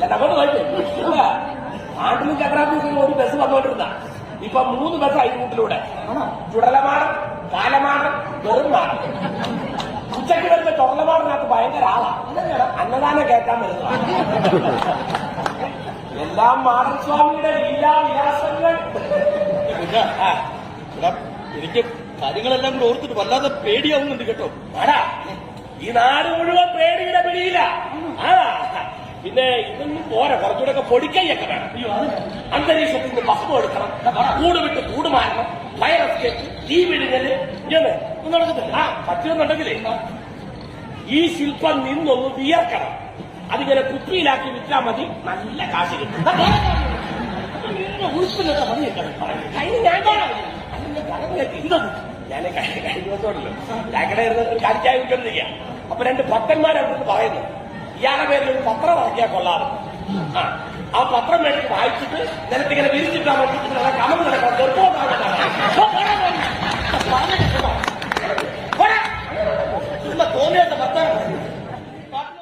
ഞാൻ അങ്ങോട്ട് പോയിട്ടില്ല. ആണ്ടിലും ചക്രാപ്പൂരിലും ഒരു ബസ് വന്നുകൊണ്ടിരുന്ന ഇപ്പൊ 3 ബസ്സായി റൂട്ടിലൂടെ. ചുടലമാടം, കാലമാടം, വെറുമാടം. ഉച്ചയ്ക്ക് വരുന്ന ചുടലമാടനകത്ത് ഭയങ്കര ആളാ. അന്നദാനം കേൾക്കാൻ വരുന്നതാണ്. എല്ലാം മാടസ്വാമിയുടെ ലീലാവിലാസങ്ങൾ. എനിക്ക് കാര്യങ്ങളെല്ലാം കൂടെ ഓർത്തിട്ട് വല്ലാതെ പേടിയാവുന്നുണ്ട് കേട്ടോ. ആടാ, ഈ നാട് മുഴുവൻ പേടിയുടെ പിടിയില്ല. പിന്നെ ഇതൊന്നും പോരാ, കുറച്ചുകൂടെ പൊടിക്കൈയൊക്കെ വേണം. അന്തരീക്ഷത്തിൽ നിന്ന് ഭസ്മം എടുക്കണം, കൂട് വിട്ട് കൂട് മാറണം, ഫയർ എസ്കേപ്പ്, തീ വിടുങ്ങല്, ഇതൊന്നും നടക്കത്തില്ല. പറ്റുമെന്നുണ്ടെങ്കിലേ ഈ ശില്പം നിന്നൊന്ന് വിയർക്കണം. അതിങ്ങനെ കുപ്പിയിലാക്കി വിറ്റാൽ മതി, നല്ല കാശ് കിട്ടും. ഉൾപ്പിലൊക്കെ മതി ഞാൻ കഴിഞ്ഞ ദിവസമുണ്ടല്ലോ ചാക്കടയിരുന്ന് ഒരു കാലിച്ചായ വിട്ടോണ്ടിരിക്കുക. അപ്പൊ 2 ഭക്തന്മാരടുത്ത് പറയുന്നു, ഇയാളുടെ പേരിൽ ഒരു പത്രം ഇറക്കിയാൽ കൊള്ളാറുണ്ട്. ആ പത്രം മേടിച്ച് വായിച്ചിട്ട് നിലത്തിങ്ങനെ വിരിച്ചിട്ടാൽ മതി, കമന്ന് കിടക്കണം.